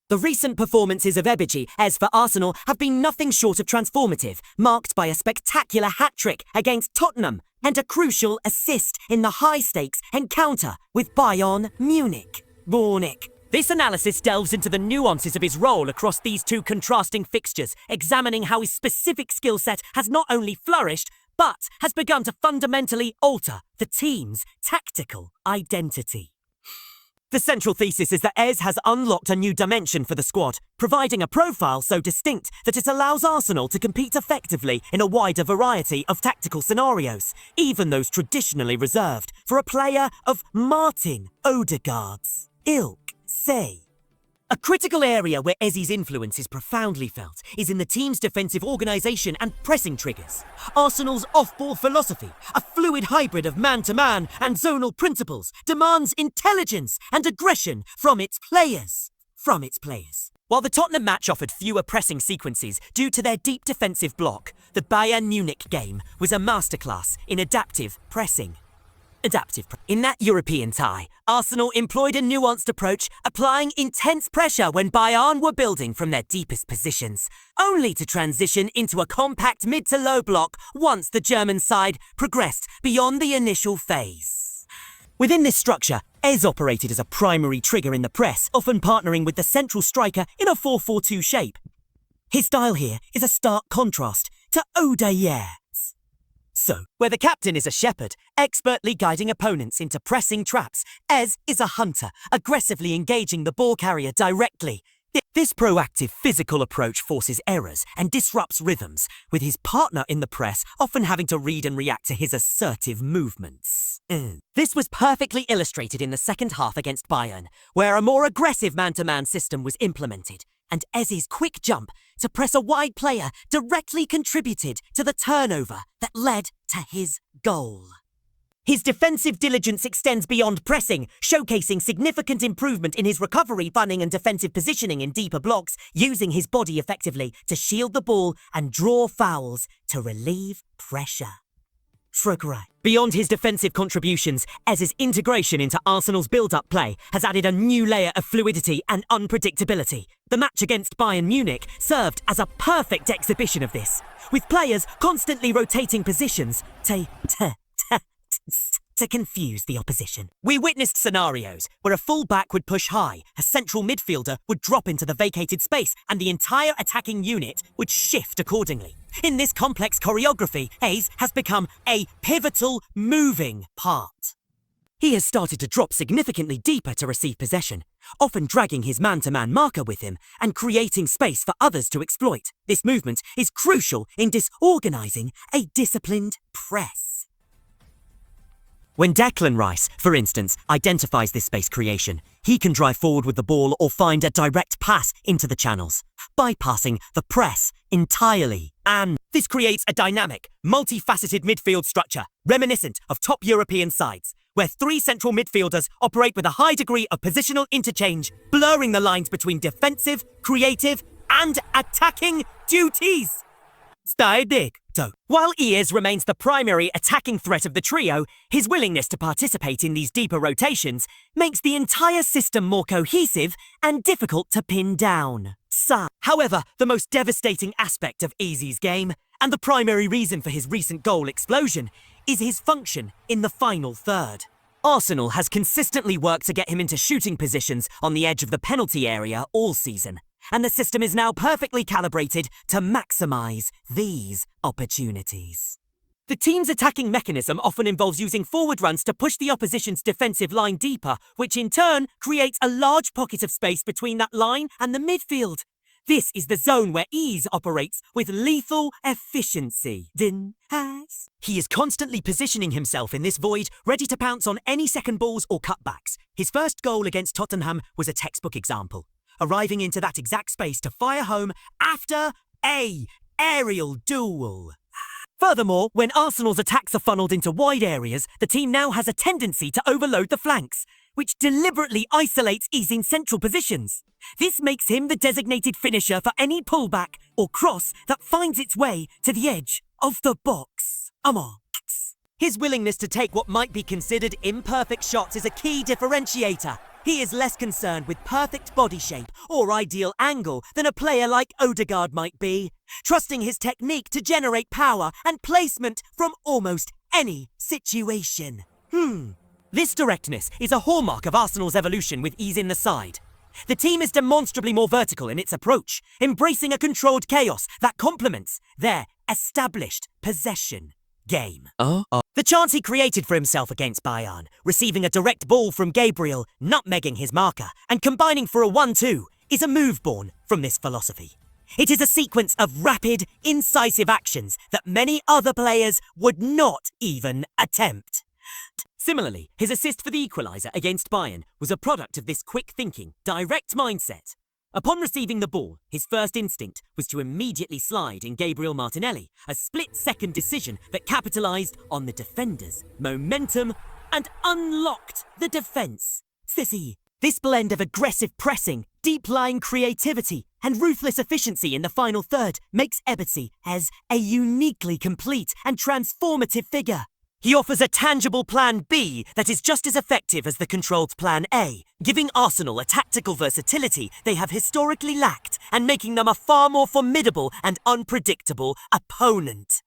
The recent performances of Ebici as for Arsenal have been nothing short of transformative, marked by a spectacular hat-trick against Tottenham and a crucial assist in the high-stakes encounter with Bayern Munich. This analysis delves into the nuances of his role across these two contrasting fixtures, examining how his specific skill set has not only flourished, but has begun to fundamentally alter the team's tactical identity. The central thesis is that Ez has unlocked a new dimension for the squad, providing a profile so distinct that it allows Arsenal to compete effectively in a wider variety of tactical scenarios, even those traditionally reserved for a player of Martin Odegaard's ilk. A critical area where Ez's influence is profoundly felt is in the team's defensive organisation and pressing triggers. Arsenal's off-ball philosophy, a fluid hybrid of man-to-man and zonal principles, demands intelligence and aggression from its players. While the Tottenham match offered fewer pressing sequences due to their deep defensive block, the Bayern Munich game was a masterclass in adaptive pressing. In that European tie, Arsenal employed a nuanced approach, applying intense pressure when Bayern were building from their deepest positions, only to transition into a compact mid to low block once the German side progressed beyond the initial phase. Within this structure, Ez operated as a primary trigger in the press, often partnering with the central striker in a 4-4-2 shape. His style here is a stark contrast to Odegaard. So, where the captain is a shepherd, expertly guiding opponents into pressing traps, Ez is a hunter, aggressively engaging the ball carrier directly. This proactive physical approach forces errors and disrupts rhythms, with his partner in the press often having to read and react to his assertive movements. This was perfectly illustrated in the second half against Bayern, where a more aggressive man-to-man system was implemented, and Ez's quick jump to press a wide player directly contributed to the turnover that led to his goal. His defensive diligence extends beyond pressing, showcasing significant improvement in his recovery, running and defensive positioning in deeper blocks, using his body effectively to shield the ball and draw fouls to relieve pressure. Beyond his defensive contributions, Ez's integration into Arsenal's build-up play has added a new layer of fluidity and unpredictability. The match against Bayern Munich served as a perfect exhibition of this, with players constantly rotating positions to confuse the opposition. We witnessed scenarios where a full-back would push high, a central midfielder would drop into the vacated space, and the entire attacking unit would shift accordingly. In this complex choreography, Ez has become a pivotal moving part. He has started to drop significantly deeper to receive possession, often dragging his man-to-man marker with him and creating space for others to exploit. This movement is crucial in disorganizing a disciplined press. When Declan Rice, for instance, identifies this space creation, he can drive forward with the ball or find a direct pass into the channels, bypassing the press entirely. And this creates a dynamic, multifaceted midfield structure, reminiscent of top European sides, where three central midfielders operate with a high degree of positional interchange, blurring the lines between defensive, creative, and attacking duties. While Ez remains the primary attacking threat of the trio, his willingness to participate in these deeper rotations makes the entire system more cohesive and difficult to pin down. However, the most devastating aspect of Ez's game, and the primary reason for his recent goal explosion, is his function in the final third. Arsenal has consistently worked to get him into shooting positions on the edge of the penalty area all season, and the system is now perfectly calibrated to maximize these opportunities. The team's attacking mechanism often involves using forward runs to push the opposition's defensive line deeper, which in turn creates a large pocket of space between that line and the midfield. This is the zone where Ez operates with lethal efficiency. He is constantly positioning himself in this void, ready to pounce on any second balls or cutbacks. His first goal against Tottenham was a textbook example, arriving into that exact space to fire home after a aerial duel. Furthermore, when Arsenal's attacks are funneled into wide areas, the team now has a tendency to overload the flanks, which deliberately isolates Ez in central positions. This makes him the designated finisher for any pullback or cross that finds its way to the edge of the box. His willingness to take what might be considered imperfect shots is a key differentiator. He is less concerned with perfect body shape or ideal angle than a player like Odegaard might be, trusting his technique to generate power and placement from almost any situation. This directness is a hallmark of Arsenal's evolution with ease in the side. The team is demonstrably more vertical in its approach, embracing a controlled chaos that complements their established possession game. The chance he created for himself against Bayern, receiving a direct ball from Gabriel, nutmegging his marker, and combining for a 1-2, is a move born from this philosophy. It is a sequence of rapid, incisive actions that many other players would not even attempt. Similarly, his assist for the equaliser against Bayern was a product of this quick-thinking, direct mindset. Upon receiving the ball, his first instinct was to immediately slide in Gabriel Martinelli, a split-second decision that capitalised on the defender's momentum and unlocked the defence. Sissy. This blend of aggressive pressing, deep-lying creativity, and ruthless efficiency in the final third makes Ebici as a uniquely complete and transformative figure. He offers a tangible plan B that is just as effective as the controlled plan A, giving Arsenal a tactical versatility they have historically lacked and making them a far more formidable and unpredictable opponent.